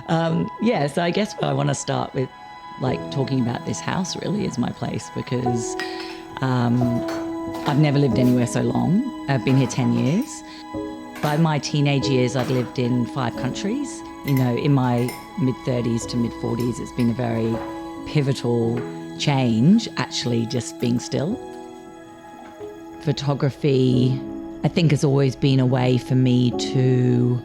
Yeah, so I guess I want to start with like talking about this house really is my place because I've never lived anywhere so long. I've been here 10 years. By my teenage years, I'd lived in 5 countries. You know, in my mid-30s to mid-40s, it's been a very pivotal change, actually just being still. Photography, I think, has always been a way for me to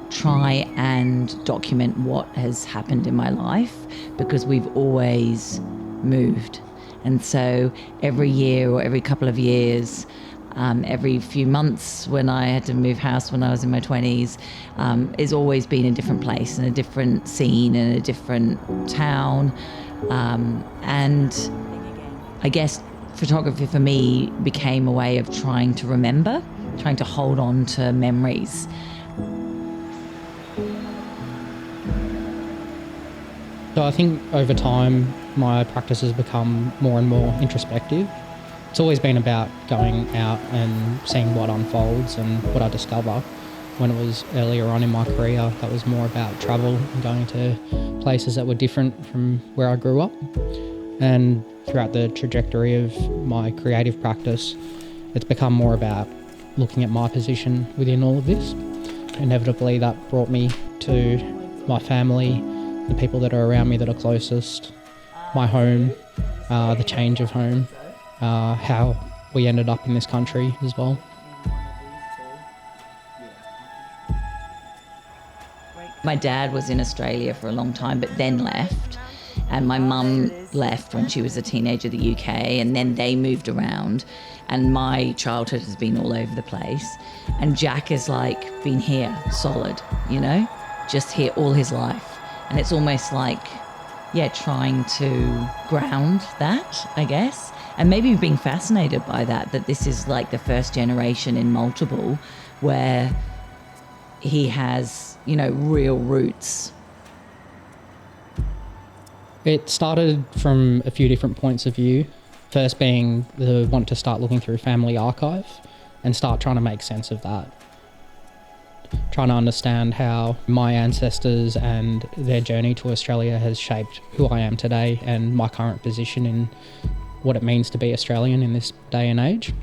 try and document what has happened in my life because we've always moved. And so every year or every couple of years, every few months when I had to move house when I was in my 20s, it's always been a different place and a different scene and a different town. And I guess photography for me became a way of trying to remember, trying to hold on to memories. So I think over time, my practice has become more and more introspective. It's always been about going out and seeing what unfolds and what I discover. When it was earlier on in my career, that was more about travel and going to places that were different from where I grew up. And throughout the trajectory of my creative practice, it's become more about looking at my position within all of this. Inevitably, that brought me to my family, the people that are around me that are closest, my home, the change of home, how we ended up in this country as well. My dad was in Australia for a long time, but then left. And my mum left when she was a teenager, the UK, and then they moved around. And my childhood has been all over the place. And Jack has like been here, solid, you know, just here all his life. And it's almost like, yeah, trying to ground that, I guess. And maybe being fascinated by that this is like the first generation in multiple where he has, you know, real roots. It started from a few different points of view. First being the want to start looking through family archive and start trying to make sense of that. Trying to understand how my ancestors and their journey to Australia has shaped who I am today and my current position in what it means to be Australian in this day and age.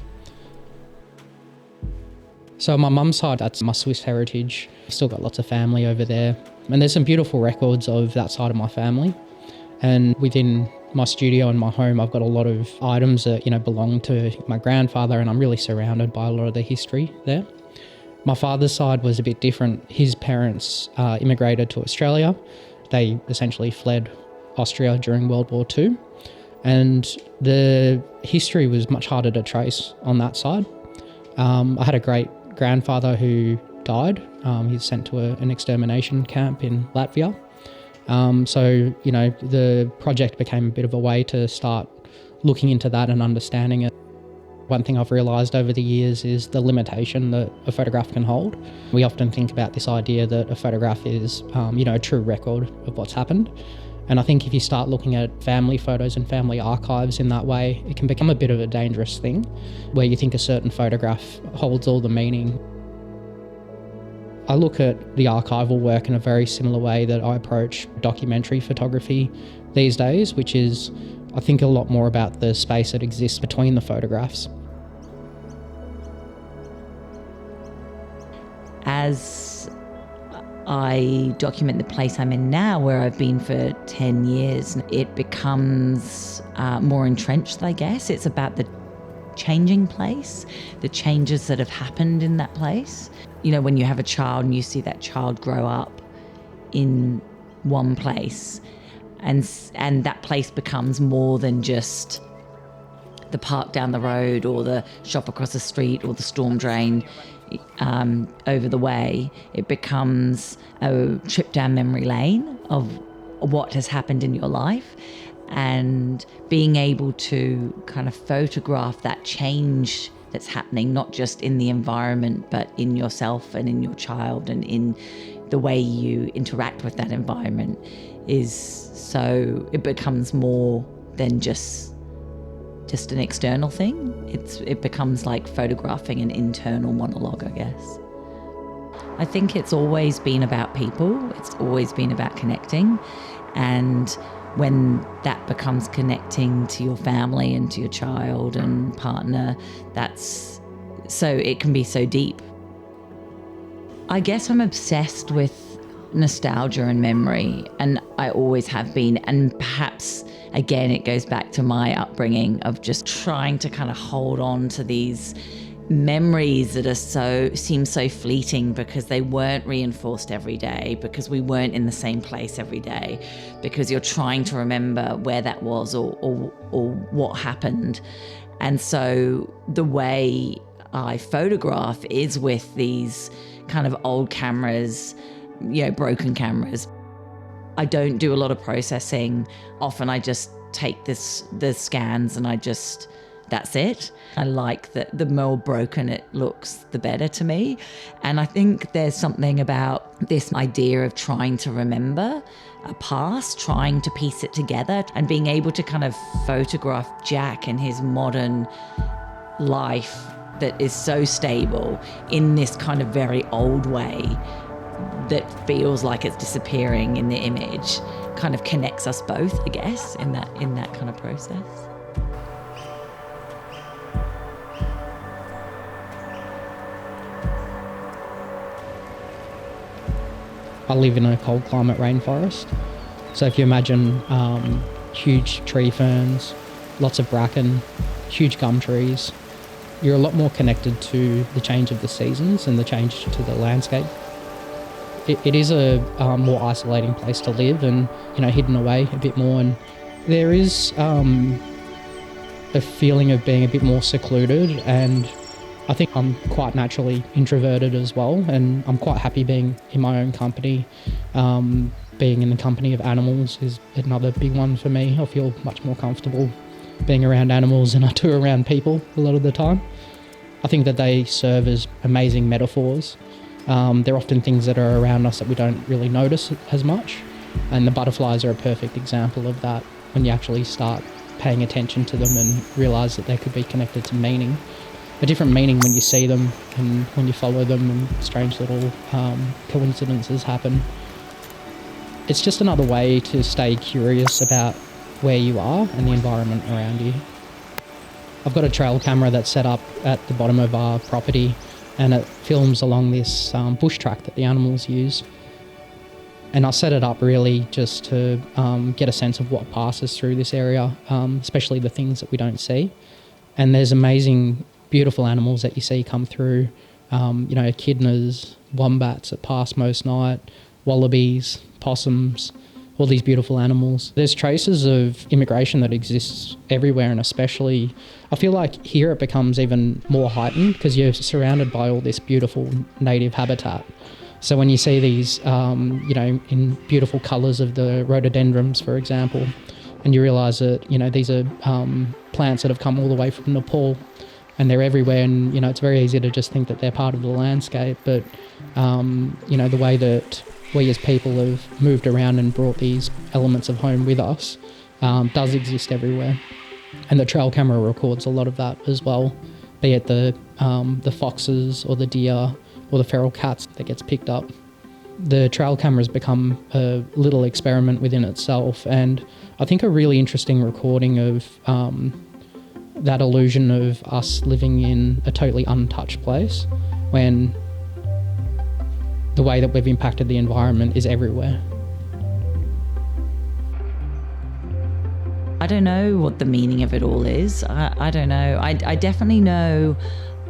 So on my mum's side, that's my Swiss heritage. I've still got lots of family over there. And there's some beautiful records of that side of my family. And within my studio and my home, I've got a lot of items that, you know, belong to my grandfather, and I'm really surrounded by a lot of the history there. My father's side was a bit different. His parents immigrated to Australia. They essentially fled Austria during World War II. And the history was much harder to trace on that side. I had a great grandfather who died. He was sent to an extermination camp in Latvia. So, you know, the project became a bit of a way to start looking into that and understanding it. One thing I've realised over the years is the limitation that a photograph can hold. We often think about this idea that a photograph is, you know, a true record of what's happened. And I think if you start looking at family photos and family archives in that way, it can become a bit of a dangerous thing, where you think a certain photograph holds all the meaning. I look at the archival work in a very similar way that I approach documentary photography these days, which is, I think, a lot more about the space that exists between the photographs. As I document the place I'm in now, where I've been for 10 years, it becomes more entrenched, I guess. It's about the changing place, the changes that have happened in that place. You know, when you have a child and you see that child grow up in one place, and that place becomes more than just the park down the road or the shop across the street or the storm drain over the way. It becomes a trip down memory lane of what has happened in your life, and being able to kind of photograph that change that's happening, not just in the environment, but in yourself and in your child and in the way you interact with that environment, it becomes more than just an external thing. It becomes like photographing an internal monologue, I guess. I think it's always been about people. It's always been about connecting. And when that becomes connecting to your family and to your child and partner, it can be so deep. I guess I'm obsessed with nostalgia and memory, and I always have been. And perhaps, again, it goes back to my upbringing of just trying to kind of hold on to these memories that seem so fleeting because they weren't reinforced every day, because we weren't in the same place every day, because you're trying to remember where that was or what happened. And so the way I photograph is with these kind of old cameras, broken cameras. I don't do a lot of processing. Often I just take the scans and that's it. I like that the more broken it looks, the better to me. And I think there's something about this idea of trying to remember a past, trying to piece it together, and being able to kind of photograph Jack in his modern life that is so stable in this kind of very old way that feels like it's disappearing in the image, kind of connects us both, I guess, in that kind of process. I live in a cold climate rainforest. So if you imagine huge tree ferns, lots of bracken, huge gum trees, you're a lot more connected to the change of the seasons and the change to the landscape. It is a more isolating place to live and, hidden away a bit more. And there is a feeling of being a bit more secluded, and I think I'm quite naturally introverted as well, and I'm quite happy being in my own company. Being in the company of animals is another big one for me. I feel much more comfortable being around animals than I do around people a lot of the time. I think that they serve as amazing metaphors. They're often things that are around us that we don't really notice as much, and the butterflies are a perfect example of that when you actually start paying attention to them and realise that they could be connected to meaning. A different meaning when you see them and when you follow them and strange little coincidences happen. It's just another way to stay curious about where you are and the environment around you. I've got a trail camera that's set up at the bottom of our property, and it films along this bush track that the animals use. And I set it up really just to get a sense of what passes through this area, especially the things that we don't see. And there's amazing, beautiful animals that you see come through, echidnas, wombats that pass most night, wallabies, possums, all these beautiful animals. There's traces of immigration that exists everywhere, and especially, I feel like here it becomes even more heightened because you're surrounded by all this beautiful native habitat. So when you see these, in beautiful colours of the rhododendrons, for example, and you realise that, these are plants that have come all the way from Nepal, and they're everywhere, and, it's very easy to just think that they're part of the landscape, but, the way that we as people have moved around and brought these elements of home with us does exist everywhere. And the trail camera records a lot of that as well, be it the foxes or the deer or the feral cats that gets picked up. The trail camera has become a little experiment within itself, and I think a really interesting recording of that illusion of us living in a totally untouched place when the way that we've impacted the environment is everywhere. I don't know what the meaning of it all is. I don't know. I definitely know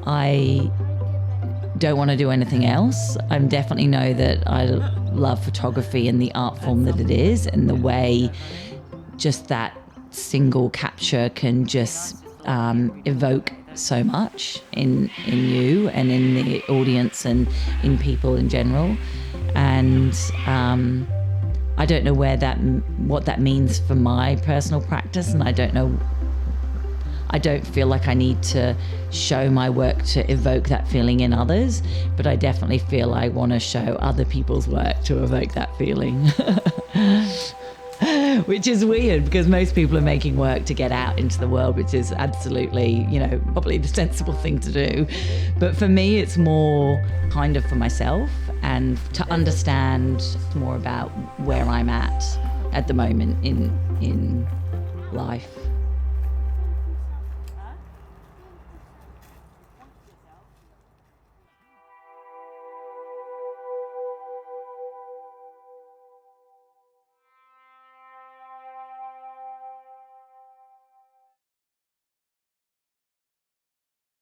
I don't want to do anything else. I definitely know that I love photography and the art form that it is, and the way just that single capture can just evoke so much in you and in the audience and in people in general. And I don't know what that means for my personal practice, and I don't feel like I need to show my work to evoke that feeling in others, but I definitely feel I want to show other people's work to evoke that feeling. Which is weird because most people are making work to get out into the world, which is absolutely, probably the sensible thing to do. But for me, it's more kind of for myself and to understand more about where I'm at the moment in life.